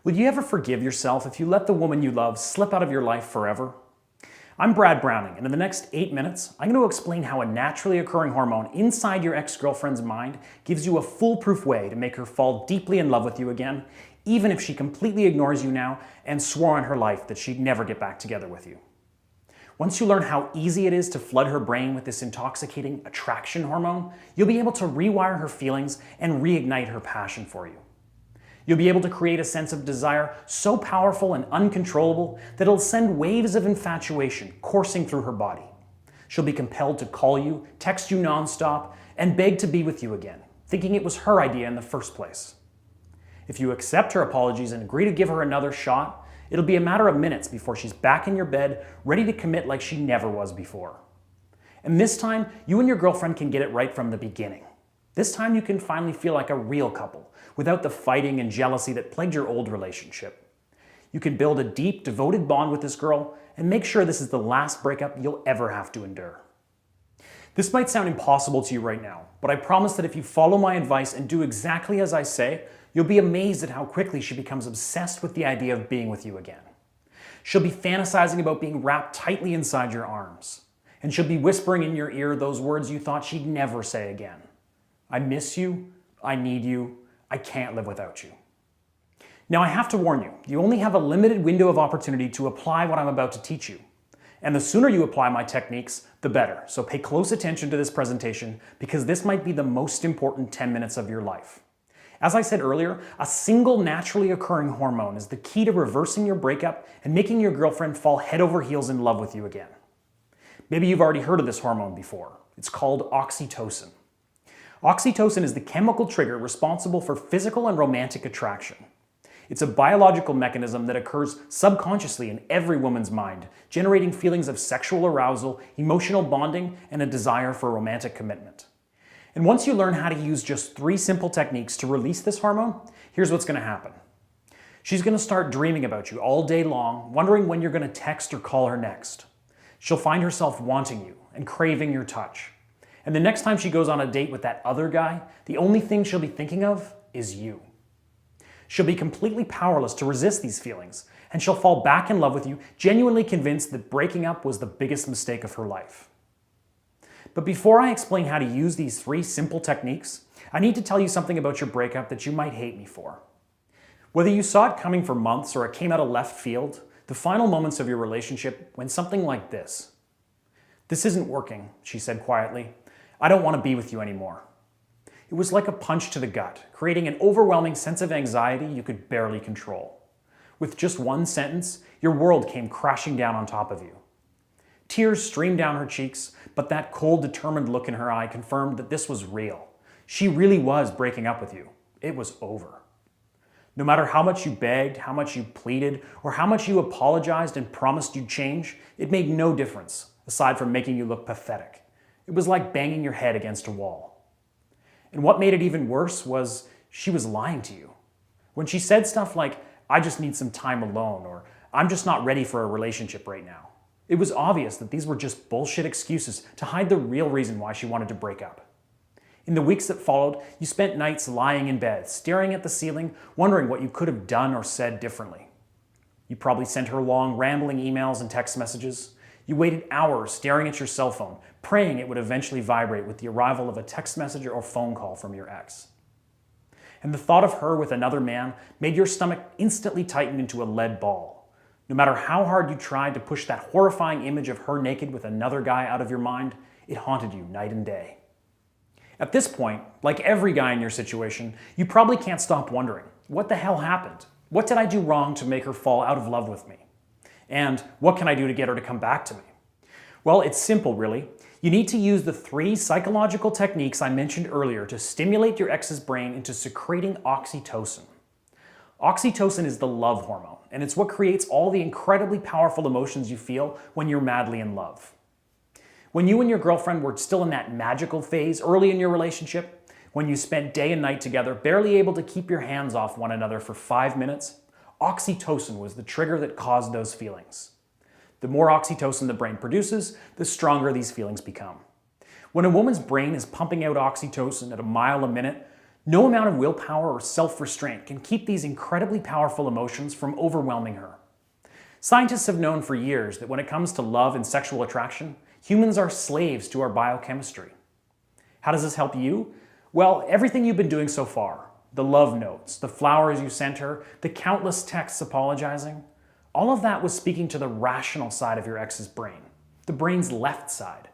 Would you ever forgive yourself if you let the woman you love slip out of your life forever? I'm Brad Browning, and in the next 8 minutes, I'm going to explain how a naturally occurring hormone inside your ex-girlfriend's mind gives you a foolproof way to make her fall deeply in love with you again, even if she completely ignores you now and swore on her life that she'd never get back together with you. Once you learn how easy it is to flood her brain with this intoxicating attraction hormone, you'll be able to rewire her feelings and reignite her passion for you. You'll be able to create a sense of desire so powerful and uncontrollable that it'll send waves of infatuation coursing through her body. She'll be compelled to call you, text you nonstop, and beg to be with you again, thinking it was her idea in the first place. If you accept her apologies and agree to give her another shot, it'll be a matter of minutes before she's back in your bed, ready to commit like she never was before. And this time, you and your girlfriend can get it right from the beginning. This time you can finally feel like a real couple, without the fighting and jealousy that plagued your old relationship. You can build a deep, devoted bond with this girl and make sure this is the last breakup you'll ever have to endure. This might sound impossible to you right now, but I promise that if you follow my advice and do exactly as I say, you'll be amazed at how quickly she becomes obsessed with the idea of being with you again. She'll be fantasizing about being wrapped tightly inside your arms, and she'll be whispering in your ear those words you thought she'd never say again. I miss you, I need you, I can't live without you. Now I have to warn you, you only have a limited window of opportunity to apply what I'm about to teach you. And the sooner you apply my techniques, the better. So pay close attention to this presentation because this might be the most important 10 minutes of your life. As I said earlier, a single naturally occurring hormone is the key to reversing your breakup and making your girlfriend fall head over heels in love with you again. Maybe you've already heard of this hormone before. It's called oxytocin. Oxytocin is the chemical trigger responsible for physical and romantic attraction. It's a biological mechanism that occurs subconsciously in every woman's mind, generating feelings of sexual arousal, emotional bonding, and a desire for romantic commitment. And once you learn how to use just 3 simple techniques to release this hormone, here's what's going to happen. She's going to start dreaming about you all day long, wondering when you're going to text or call her next. She'll find herself wanting you and craving your touch. And the next time she goes on a date with that other guy, the only thing she'll be thinking of is you. She'll be completely powerless to resist these feelings, and she'll fall back in love with you, genuinely convinced that breaking up was the biggest mistake of her life. But before I explain how to use these 3 simple techniques, I need to tell you something about your breakup that you might hate me for. Whether you saw it coming for months or it came out of left field, the final moments of your relationship went something like this. "This isn't working," she said quietly. "I don't want to be with you anymore." It was like a punch to the gut, creating an overwhelming sense of anxiety you could barely control. With just one sentence, your world came crashing down on top of you. Tears streamed down her cheeks, but that cold, determined look in her eye confirmed that this was real. She really was breaking up with you. It was over. No matter how much you begged, how much you pleaded, or how much you apologized and promised you'd change, it made no difference, aside from making you look pathetic. It was like banging your head against a wall. And what made it even worse was she was lying to you. When she said stuff like, "I just need some time alone," or "I'm just not ready for a relationship right now," it was obvious that these were just bullshit excuses to hide the real reason why she wanted to break up. In the weeks that followed, you spent nights lying in bed, staring at the ceiling, wondering what you could have done or said differently. You probably sent her long, rambling emails and text messages. You waited hours staring at your cell phone, praying it would eventually vibrate with the arrival of a text message or phone call from your ex. And the thought of her with another man made your stomach instantly tighten into a lead ball. No matter how hard you tried to push that horrifying image of her naked with another guy out of your mind, it haunted you night and day. At this point, like every guy in your situation, you probably can't stop wondering, what the hell happened? What did I do wrong to make her fall out of love with me? And what can I do to get her to come back to me? Well, it's simple, really. You need to use the 3 psychological techniques I mentioned earlier to stimulate your ex's brain into secreting oxytocin. Oxytocin is the love hormone, and it's what creates all the incredibly powerful emotions you feel when you're madly in love. When you and your girlfriend were still in that magical phase early in your relationship, when you spent day and night together, barely able to keep your hands off one another for 5 minutes, oxytocin was the trigger that caused those feelings. The more oxytocin the brain produces, the stronger these feelings become. When a woman's brain is pumping out oxytocin at a mile a minute, No amount of willpower or self-restraint can keep these incredibly powerful emotions from overwhelming her. Scientists have known for years that when it comes to love and sexual attraction, humans are slaves to our biochemistry. How does this help you? Well, everything you've been doing so far, the love notes, the flowers you sent her, the countless texts apologizing, all of that was speaking to the rational side of your ex's brain, the brain's left side.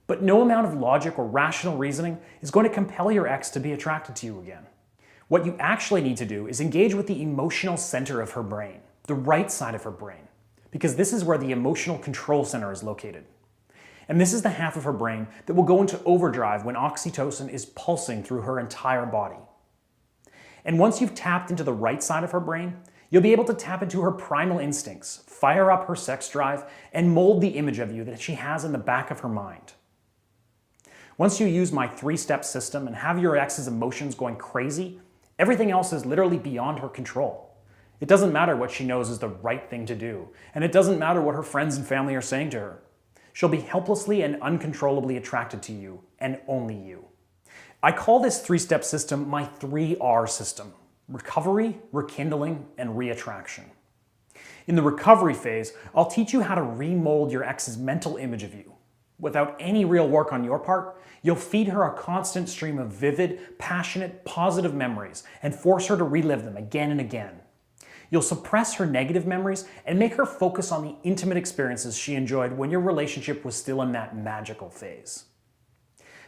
But no amount of logic or rational reasoning is going to compel your ex to be attracted to you again. What you actually need to do is engage with the emotional center of her brain, the right side of her brain, because this is where the emotional control center is located. And this is the half of her brain that will go into overdrive when oxytocin is pulsing through her entire body. And once you've tapped into the right side of her brain, you'll be able to tap into her primal instincts, fire up her sex drive, and mold the image of you that she has in the back of her mind. Once you use my 3-step system and have your ex's emotions going crazy, everything else is literally beyond her control. It doesn't matter what she knows is the right thing to do, and it doesn't matter what her friends and family are saying to her. She'll be helplessly and uncontrollably attracted to you, and only you. I call this 3-step system my 3R system: recovery, rekindling, and reattraction. In the recovery phase, I'll teach you how to remold your ex's mental image of you. Without any real work on your part, you'll feed her a constant stream of vivid, passionate, positive memories and force her to relive them again and again. You'll suppress her negative memories and make her focus on the intimate experiences she enjoyed when your relationship was still in that magical phase.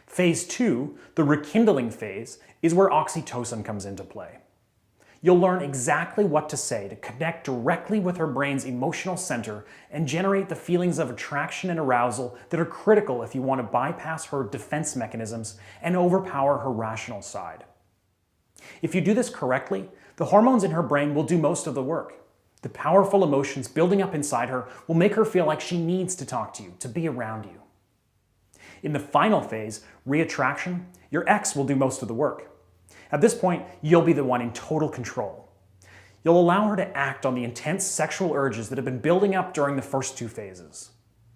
Phase 2, the rekindling phase, is where oxytocin comes into play. You'll learn exactly what to say to connect directly with her brain's emotional center and generate the feelings of attraction and arousal that are critical if you want to bypass her defense mechanisms and overpower her rational side. If you do this correctly, the hormones in her brain will do most of the work. The powerful emotions building up inside her will make her feel like she needs to talk to you, to be around you. In the final phase, reattraction, your ex will do most of the work. At this point, you'll be the one in total control. You'll allow her to act on the intense sexual urges that have been building up during the first 2 phases.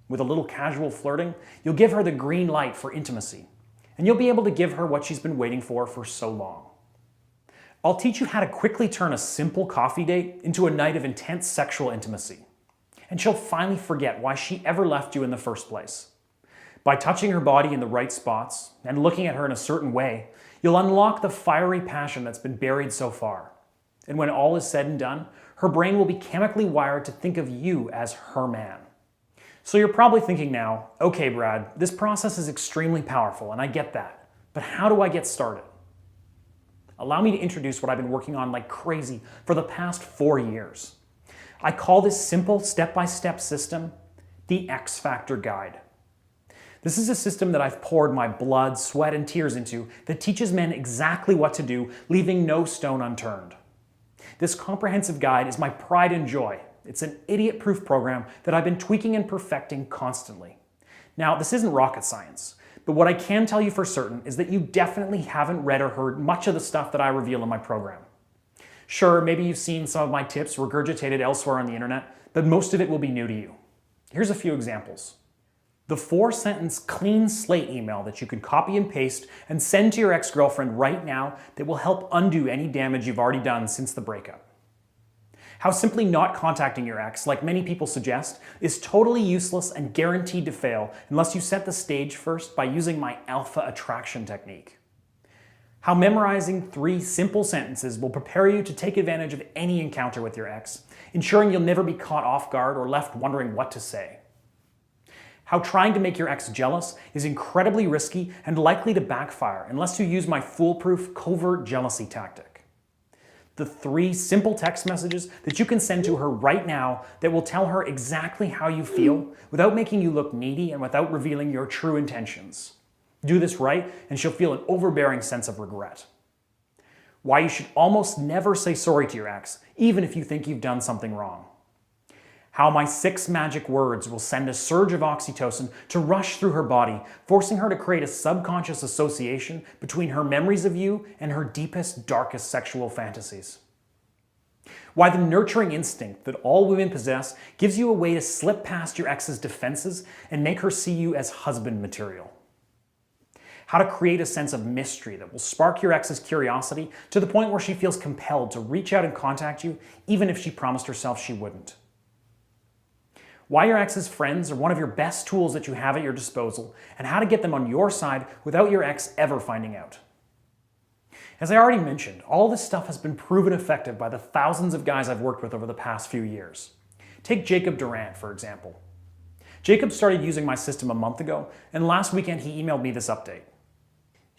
With a little casual flirting, you'll give her the green light for intimacy, and you'll be able to give her what she's been waiting for so long. I'll teach you how to quickly turn a simple coffee date into a night of intense sexual intimacy, and she'll finally forget why she ever left you in the first place. By touching her body in the right spots and looking at her in a certain way, you'll unlock the fiery passion that's been buried so far. And when all is said and done, her brain will be chemically wired to think of you as her man. So you're probably thinking now, okay, Brad, this process is extremely powerful, and I get that, but how do I get started? Allow me to introduce what I've been working on like crazy for the past 4 years. I call this simple step-by-step system the X Factor Guide. This is a system that I've poured my blood, sweat, and tears into that teaches men exactly what to do, leaving no stone unturned. This comprehensive guide is my pride and joy. It's an idiot-proof program that I've been tweaking and perfecting constantly. Now, this isn't rocket science, but what I can tell you for certain is that you definitely haven't read or heard much of the stuff that I reveal in my program. Sure, maybe you've seen some of my tips regurgitated elsewhere on the internet, but most of it will be new to you. Here's a few examples. The 4-sentence clean slate email that you can copy and paste and send to your ex-girlfriend right now that will help undo any damage you've already done since the breakup. How simply not contacting your ex, like many people suggest, is totally useless and guaranteed to fail unless you set the stage first by using my alpha attraction technique. How memorizing 3 simple sentences will prepare you to take advantage of any encounter with your ex, ensuring you'll never be caught off guard or left wondering what to say. How trying to make your ex jealous is incredibly risky and likely to backfire unless you use my foolproof covert jealousy tactic. The 3 simple text messages that you can send to her right now that will tell her exactly how you feel without making you look needy and without revealing your true intentions. Do this right and she'll feel an overbearing sense of regret. Why you should almost never say sorry to your ex, even if you think you've done something wrong. How my 6 magic words will send a surge of oxytocin to rush through her body, forcing her to create a subconscious association between her memories of you and her deepest, darkest sexual fantasies. Why the nurturing instinct that all women possess gives you a way to slip past your ex's defenses and make her see you as husband material. how to create a sense of mystery that will spark your ex's curiosity to the point where she feels compelled to reach out and contact you, even if she promised herself she wouldn't. Why your ex's friends are one of your best tools that you have at your disposal, and how to get them on your side without your ex ever finding out. As I already mentioned, all this stuff has been proven effective by the thousands of guys I've worked with over the past few years. Take Jacob Durant, for example. Jacob started using my system a month ago, and last weekend he emailed me this update.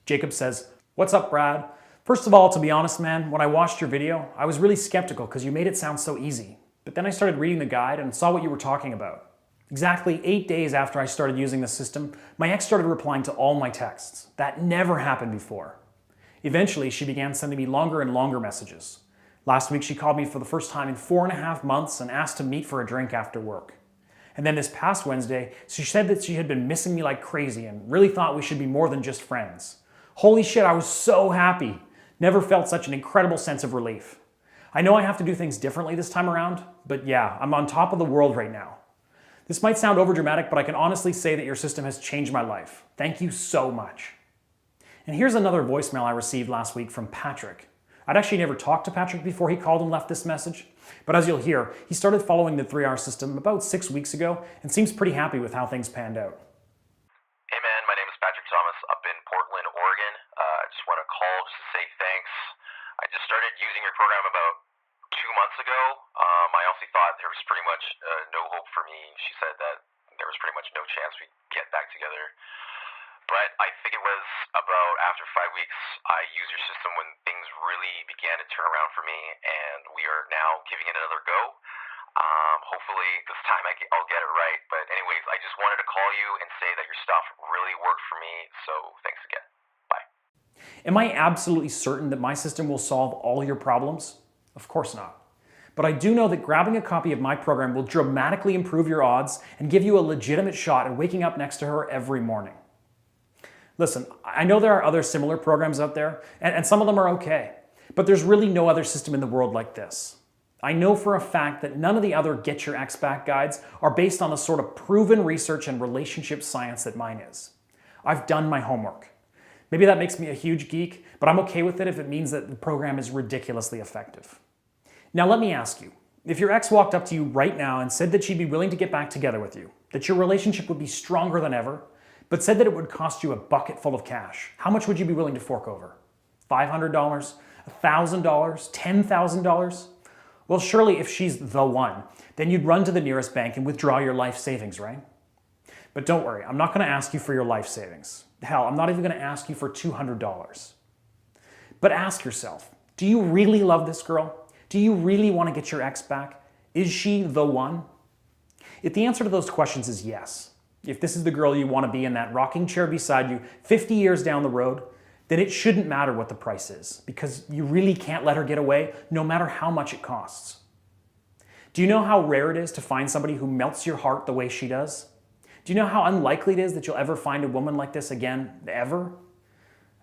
Jacob says, "What's up, Brad? First of all, to be honest, man, when I watched your video, I was really skeptical because you made it sound so easy. But then I started reading the guide and saw what you were talking about. Exactly 8 days after I started using the system, my ex started replying to all my texts. That never happened before. Eventually, she began sending me longer and longer messages. Last week, she called me for the first time in 4.5 months and asked to meet for a drink after work. And then this past Wednesday, she said that she had been missing me like crazy and really thought we should be more than just friends. Holy shit, I was so happy. Never felt such an incredible sense of relief. I know I have to do things differently this time around, but yeah, I'm on top of the world right now. This might sound overdramatic, but I can honestly say that your system has changed my life. Thank you so much." And here's another voicemail I received last week from Patrick. I'd actually never talked to Patrick before he called and left this message, but as you'll hear, he started following the 3R system about 6 weeks ago and seems pretty happy with how things panned out. Hey man, my name is Patrick Thomas up in Portland, Oregon. I just want to call just to say thanks. I just started using your program about 2 months ago. I honestly thought there was pretty much no hope for me. She said that there was pretty much no chance we'd get back together. But I think it was about after 5 weeks, I used your system when things really began to turn around for me, and we are now giving it another go. Hopefully this time I'll get it right. But anyways, I just wanted to call you and say that your stuff really worked for me, so thanks again. Bye. Am I absolutely certain that my system will solve all your problems? Of course not. But I do know that grabbing a copy of my program will dramatically improve your odds and give you a legitimate shot at waking up next to her every morning. Listen, I know there are other similar programs out there, and some of them are okay, but there's really no other system in the world like this. I know for a fact that none of the other Get Your Ex Back guides are based on the sort of proven research and relationship science that mine is. I've done my homework. Maybe that makes me a huge geek, but I'm okay with it if it means that the program is ridiculously effective. Now let me ask you, if your ex walked up to you right now and said that she'd be willing to get back together with you, that your relationship would be stronger than ever, but said that it would cost you a bucket full of cash, how much would you be willing to fork over? $500? $1,000? $10,000? Well, surely if she's the one, then you'd run to the nearest bank and withdraw your life savings, right? But don't worry, I'm not going to ask you for your life savings. Hell, I'm not even going to ask you for $200. But ask yourself, do you really love this girl? Do you really want to get your ex back? Is she the one? If the answer to those questions is yes, if this is the girl you want to be in that rocking chair beside you 50 years down the road, then it shouldn't matter what the price is, because you really can't let her get away no matter how much it costs. Do you know how rare it is to find somebody who melts your heart the way she does? Do you know how unlikely it is that you'll ever find a woman like this again, ever?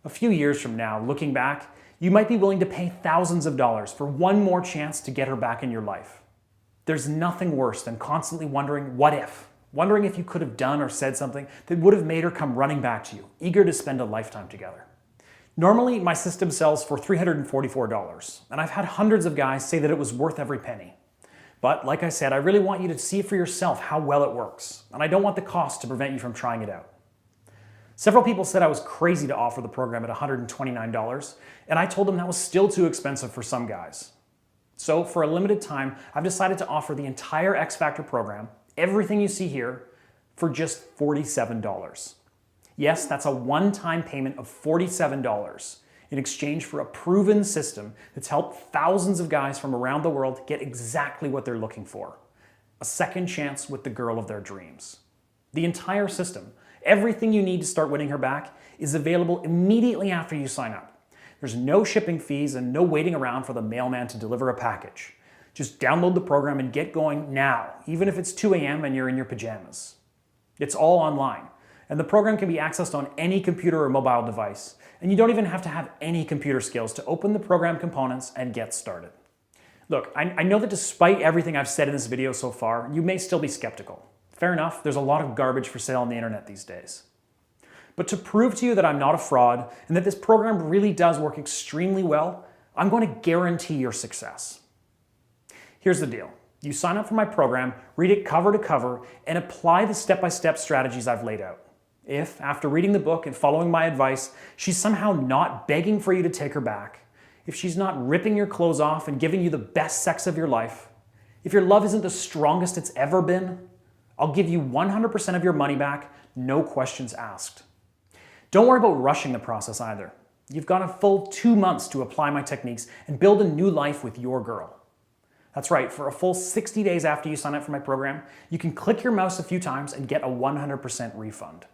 A few years from now, looking back, you might be willing to pay thousands of dollars for one more chance to get her back in your life. There's nothing worse than constantly wondering, what if? Wondering if you could have done or said something that would have made her come running back to you, eager to spend a lifetime together. Normally, my system sells for $344, and I've had hundreds of guys say that it was worth every penny. But like I said, I really want you to see for yourself how well it works, and I don't want the cost to prevent you from trying it out. Several people said I was crazy to offer the program at $129, and I told them that was still too expensive for some guys. So for a limited time, I've decided to offer the entire X Factor program, everything you see here, for just $47. Yes, that's a one-time payment of $47 in exchange for a proven system that's helped thousands of guys from around the world get exactly what they're looking for: a second chance with the girl of their dreams. The entire system, everything you need to start winning her back, is available immediately after you sign up. There's no shipping fees and no waiting around for the mailman to deliver a package. Just download the program and get going now, even if it's 2 a.m. and you're in your pajamas. It's all online, and the program can be accessed on any computer or mobile device, and you don't even have to have any computer skills to open the program components and get started. Look, I know that despite everything I've said in this video so far, you may still be skeptical. Fair enough, there's a lot of garbage for sale on the internet these days. But to prove to you that I'm not a fraud and that this program really does work extremely well, I'm going to guarantee your success. Here's the deal. You sign up for my program, read it cover to cover, and apply the step-by-step strategies I've laid out. If, after reading the book and following my advice, she's somehow not begging for you to take her back, if she's not ripping your clothes off and giving you the best sex of your life, if your love isn't the strongest it's ever been, I'll give you 100% of your money back, no questions asked. Don't worry about rushing the process either. You've got a full 2 months to apply my techniques and build a new life with your girl. That's right, for a full 60 days after you sign up for my program, you can click your mouse a few times and get a 100% refund.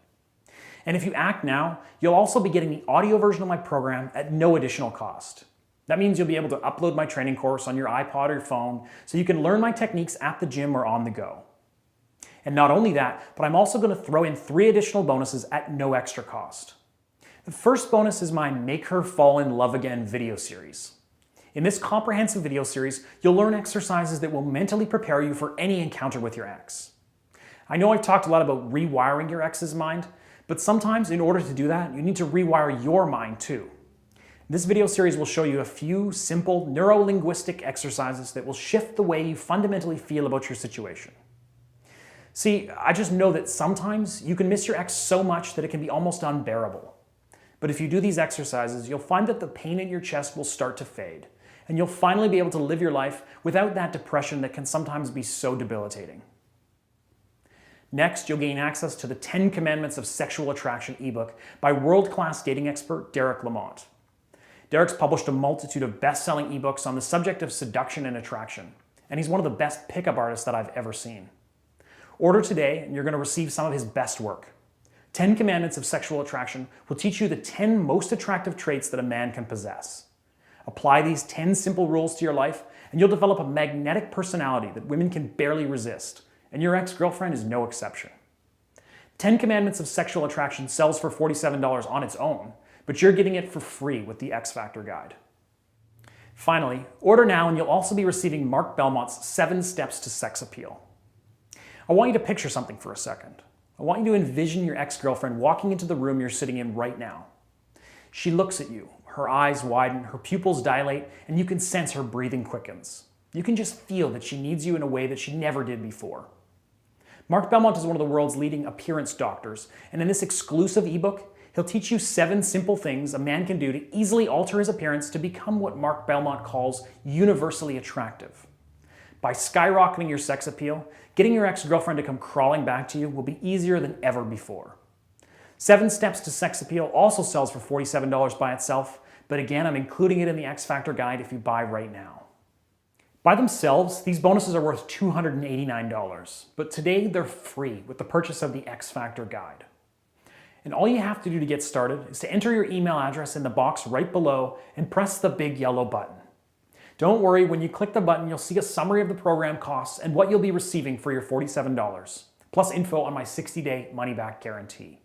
And if you act now, you'll also be getting the audio version of my program at no additional cost. That means you'll be able to upload my training course on your iPod or your phone so you can learn my techniques at the gym or on the go. And not only that, but I'm also going to throw in 3 additional bonuses at no extra cost. The first bonus is my Make Her Fall in Love Again video series. In this comprehensive video series, you'll learn exercises that will mentally prepare you for any encounter with your ex. I know I've talked a lot about rewiring your ex's mind, but sometimes in order to do that, you need to rewire your mind too. This video series will show you a few simple neuro-linguistic exercises that will shift the way you fundamentally feel about your situation. See, I just know that sometimes you can miss your ex so much that it can be almost unbearable. But if you do these exercises, you'll find that the pain in your chest will start to fade, and you'll finally be able to live your life without that depression that can sometimes be so debilitating. Next, you'll gain access to the 10 Commandments of Sexual Attraction ebook by world-class dating expert Derek Lamont. Derek's published a multitude of best-selling ebooks on the subject of seduction and attraction, and he's one of the best pickup artists that I've ever seen. Order today, and you're going to receive some of his best work. 10 Commandments of Sexual Attraction will teach you the 10 most attractive traits that a man can possess. Apply these 10 simple rules to your life, and you'll develop a magnetic personality that women can barely resist, and your ex-girlfriend is no exception. 10 Commandments of Sexual Attraction sells for $47 on its own, but you're getting it for free with the X Factor Guide. Finally, order now and you'll also be receiving Mark Belmont's 7 Steps to Sex Appeal. I want you to picture something for a second. I want you to envision your ex-girlfriend walking into the room you're sitting in right now. She looks at you, her eyes widen, her pupils dilate, and you can sense her breathing quickens. You can just feel that she needs you in a way that she never did before. Mark Belmont is one of the world's leading appearance doctors, and in this exclusive ebook, he'll teach you 7 simple things a man can do to easily alter his appearance to become what Mark Belmont calls universally attractive. By skyrocketing your sex appeal, getting your ex-girlfriend to come crawling back to you will be easier than ever before. 7 Steps to Sex Appeal also sells for $47 by itself, but again, I'm including it in the X Factor Guide if you buy right now. By themselves, these bonuses are worth $289, but today they're free with the purchase of the X Factor Guide. And all you have to do to get started is to enter your email address in the box right below and press the big yellow button. Don't worry, when you click the button, you'll see a summary of the program costs and what you'll be receiving for your $47, plus info on my 60-day money-back guarantee.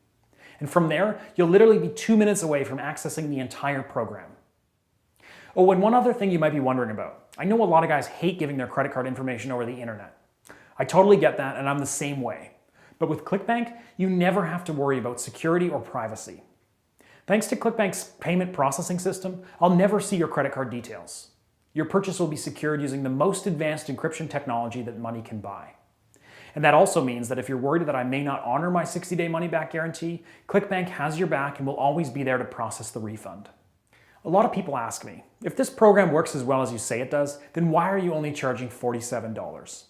And from there, you'll literally be 2 minutes away from accessing the entire program. Oh, and one other thing you might be wondering about. I know a lot of guys hate giving their credit card information over the internet. I totally get that, and I'm the same way. But with ClickBank, you never have to worry about security or privacy. Thanks to ClickBank's payment processing system, I'll never see your credit card details. Your purchase will be secured using the most advanced encryption technology that money can buy. And that also means that if you're worried that I may not honor my 60-day money-back guarantee, ClickBank has your back and will always be there to process the refund. A lot of people ask me, if this program works as well as you say it does, then why are you only charging $47?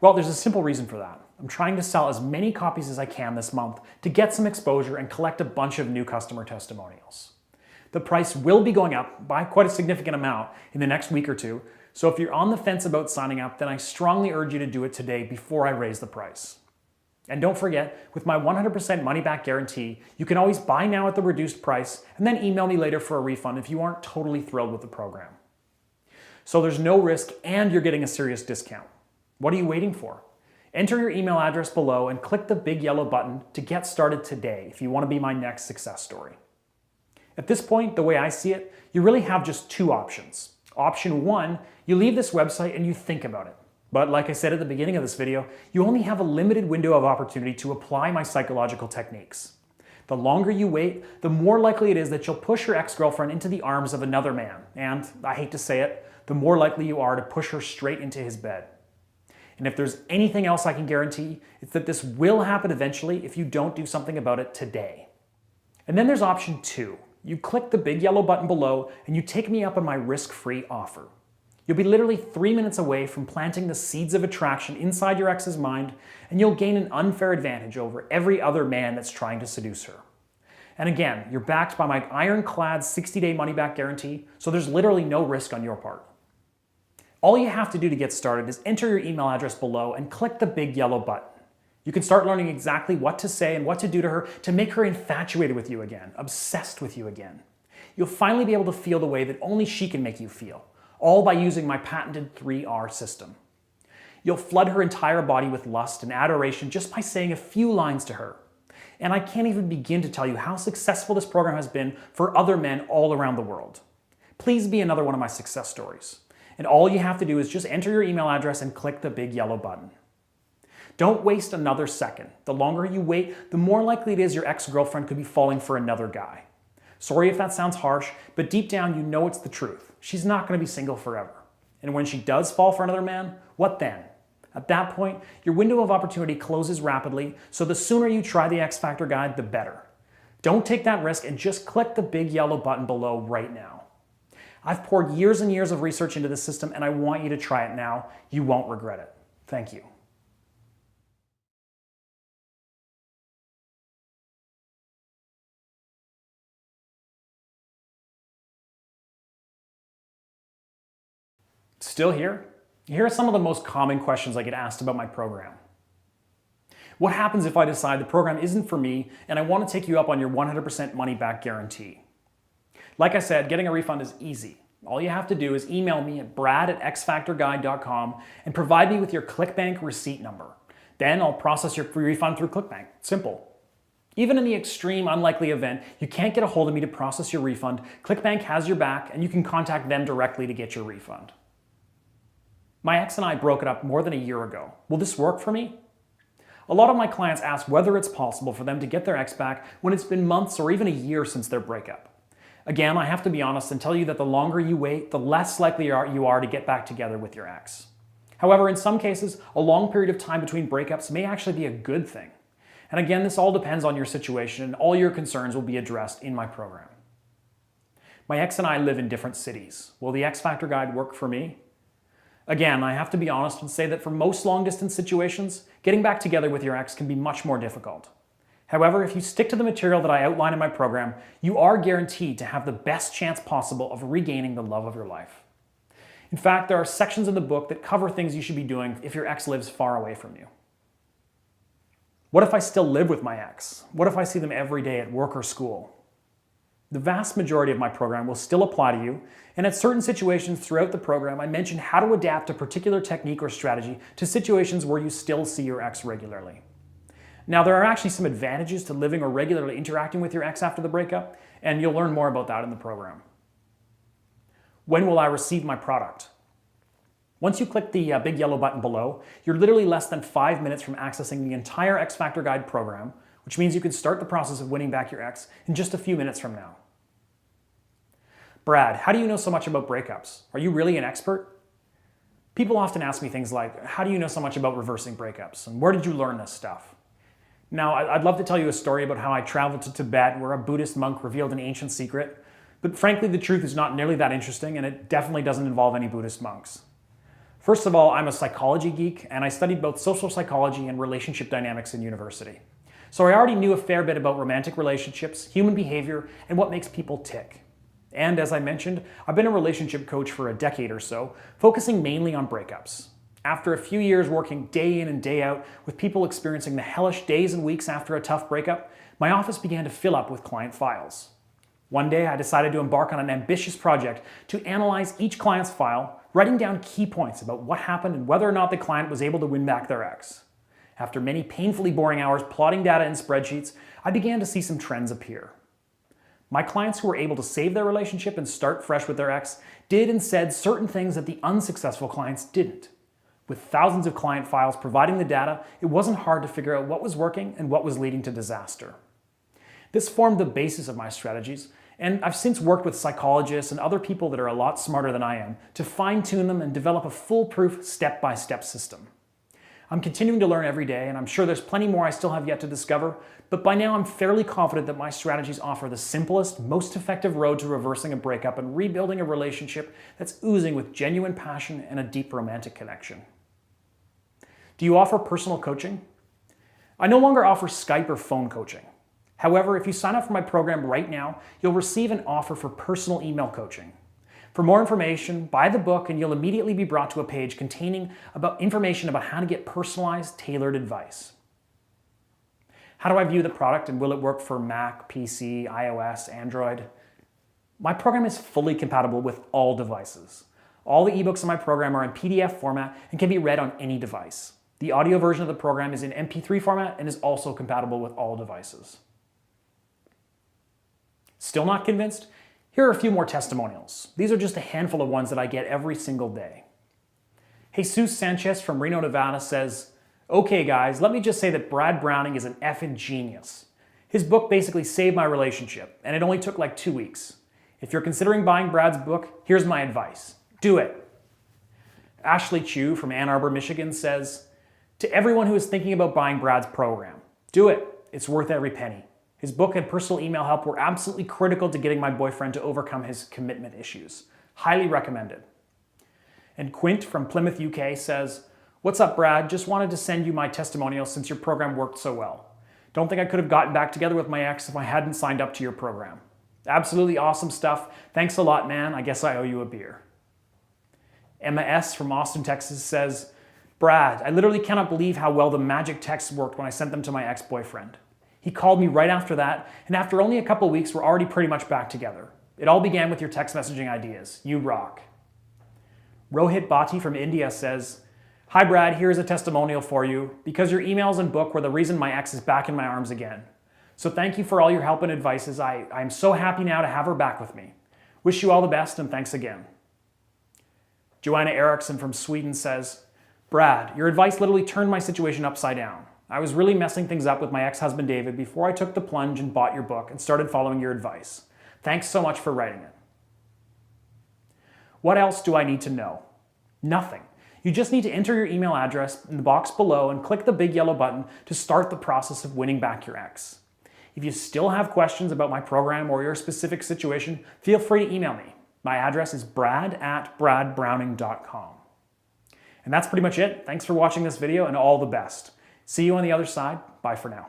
Well, there's a simple reason for that. I'm trying to sell as many copies as I can this month to get some exposure and collect a bunch of new customer testimonials. The price will be going up by quite a significant amount in the next week or two, so if you're on the fence about signing up, then I strongly urge you to do it today before I raise the price. And don't forget, with my 100% money-back guarantee, you can always buy now at the reduced price and then email me later for a refund if you aren't totally thrilled with the program. So there's no risk and you're getting a serious discount. What are you waiting for? Enter your email address below and click the big yellow button to get started today if you want to be my next success story. At this point, the way I see it, you really have just 2 options. Option 1, you leave this website and you think about it. But like I said at the beginning of this video, you only have a limited window of opportunity to apply my psychological techniques. The longer you wait, the more likely it is that you'll push your ex-girlfriend into the arms of another man. And, I hate to say it, the more likely you are to push her straight into his bed. And if there's anything else I can guarantee, it's that this will happen eventually if you don't do something about it today. And then there's option 2. You click the big yellow button below and you take me up on my risk-free offer. You'll be literally 3 minutes away from planting the seeds of attraction inside your ex's mind, and you'll gain an unfair advantage over every other man that's trying to seduce her. And again, you're backed by my ironclad 60-day money-back guarantee, so there's literally no risk on your part. All you have to do to get started is enter your email address below and click the big yellow button. You can start learning exactly what to say and what to do to her to make her infatuated with you again, obsessed with you again. You'll finally be able to feel the way that only she can make you feel, all by using my patented 3R system. You'll flood her entire body with lust and adoration just by saying a few lines to her. And I can't even begin to tell you how successful this program has been for other men all around the world. Please be another one of my success stories. And all you have to do is just enter your email address and click the big yellow button. Don't waste another second. The longer you wait, the more likely it is your ex-girlfriend could be falling for another guy. Sorry if that sounds harsh, but deep down you know it's the truth. She's not going to be single forever. And when she does fall for another man, what then? At that point, your window of opportunity closes rapidly, so the sooner you try the X Factor guide, the better. Don't take that risk and just click the big yellow button below right now. I've poured years and years of research into this system, and I want you to try it now. You won't regret it. Thank you. Still here? Here are some of the most common questions I get asked about my program. What happens if I decide the program isn't for me and I want to take you up on your 100% money back guarantee? Like I said, getting a refund is easy. All you have to do is email me at brad@xfactorguide.com and provide me with your ClickBank receipt number. Then I'll process your free refund through ClickBank. Simple. Even in the extreme unlikely event you can't get a hold of me to process your refund, ClickBank has your back and you can contact them directly to get your refund. My ex and I broke it up more than a year ago. Will this work for me? A lot of my clients ask whether it's possible for them to get their ex back when it's been months or even a year since their breakup. Again, I have to be honest and tell you that the longer you wait, the less likely you are to get back together with your ex. However, in some cases, a long period of time between breakups may actually be a good thing. And again, this all depends on your situation, and all your concerns will be addressed in my program. My ex and I live in different cities. Will the X Factor guide work for me? Again, I have to be honest and say that for most long-distance situations, getting back together with your ex can be much more difficult. However, if you stick to the material that I outline in my program, you are guaranteed to have the best chance possible of regaining the love of your life. In fact, there are sections in the book that cover things you should be doing if your ex lives far away from you. What if I still live with my ex? What if I see them every day at work or school? The vast majority of my program will still apply to you, and at certain situations throughout the program, I mention how to adapt a particular technique or strategy to situations where you still see your ex regularly. Now, there are actually some advantages to living or regularly interacting with your ex after the breakup, and you'll learn more about that in the program. When will I receive my product? Once you click the big yellow button below, you're literally less than 5 minutes from accessing the entire X Factor Guide program, which means you can start the process of winning back your ex in just a few minutes from now. Brad, how do you know so much about breakups? Are you really an expert? People often ask me things like, how do you know so much about reversing breakups? And where did you learn this stuff? Now, I'd love to tell you a story about how I traveled to Tibet where a Buddhist monk revealed an ancient secret, but frankly, the truth is not nearly that interesting, and it definitely doesn't involve any Buddhist monks. First of all, I'm a psychology geek, and I studied both social psychology and relationship dynamics in university. So I already knew a fair bit about romantic relationships, human behavior, and what makes people tick. And as I mentioned, I've been a relationship coach for a decade or so, focusing mainly on breakups. After a few years working day in and day out with people experiencing the hellish days and weeks after a tough breakup, my office began to fill up with client files. One day I decided to embark on an ambitious project to analyze each client's file, writing down key points about what happened and whether or not the client was able to win back their ex. After many painfully boring hours plotting data in spreadsheets, I began to see some trends appear. My clients who were able to save their relationship and start fresh with their ex did and said certain things that the unsuccessful clients didn't. With thousands of client files providing the data, it wasn't hard to figure out what was working and what was leading to disaster. This formed the basis of my strategies, and I've since worked with psychologists and other people that are a lot smarter than I am to fine-tune them and develop a foolproof step-by-step system. I'm continuing to learn every day, and I'm sure there's plenty more I still have yet to discover, but by now I'm fairly confident that my strategies offer the simplest, most effective road to reversing a breakup and rebuilding a relationship that's oozing with genuine passion and a deep romantic connection. Do you offer personal coaching? I no longer offer Skype or phone coaching. However, if you sign up for my program right now, you'll receive an offer for personal email coaching. For more information, buy the book and you'll immediately be brought to a page containing information about how to get personalized, tailored advice. How do I view the product and will it work for Mac, PC, iOS, Android? My program is fully compatible with all devices. All the ebooks in my program are in PDF format and can be read on any device. The audio version of the program is in MP3 format and is also compatible with all devices. Still not convinced? Here are a few more testimonials. These are just a handful of ones that I get every single day. Jesus Sanchez from Reno, Nevada says, "Okay guys, let me just say that Brad Browning is an effing genius. His book basically saved my relationship, and it only took like 2 weeks. If you're considering buying Brad's book, here's my advice. Do it." Ashley Chu from Ann Arbor, Michigan says, "To everyone who is thinking about buying Brad's program, do it. It's worth every penny. His book and personal email help were absolutely critical to getting my boyfriend to overcome his commitment issues. Highly recommended." And Quint from Plymouth, UK says, "What's up, Brad? Just wanted to send you my testimonial since your program worked so well. Don't think I could have gotten back together with my ex if I hadn't signed up to your program. Absolutely awesome stuff. Thanks a lot, man. I guess I owe you a beer." Emma S. from Austin, Texas says, "Brad, I literally cannot believe how well the magic texts worked when I sent them to my ex-boyfriend. He called me right after that, and after only a couple weeks, we're already pretty much back together. It all began with your text messaging ideas. You rock." Rohit Bhatti from India says, "Hi Brad, here's a testimonial for you, because your emails and book were the reason my ex is back in my arms again. So thank you for all your help and advices. I'm so happy now to have her back with me. Wish you all the best and thanks again." Joanna Eriksson from Sweden says, "Brad, your advice literally turned my situation upside down. I was really messing things up with my ex-husband David before I took the plunge and bought your book and started following your advice. Thanks so much for writing it." What else do I need to know? Nothing. You just need to enter your email address in the box below and click the big yellow button to start the process of winning back your ex. If you still have questions about my program or your specific situation, feel free to email me. My address is brad@bradbrowning.com. And that's pretty much it. Thanks for watching this video and all the best. See you on the other side. Bye for now.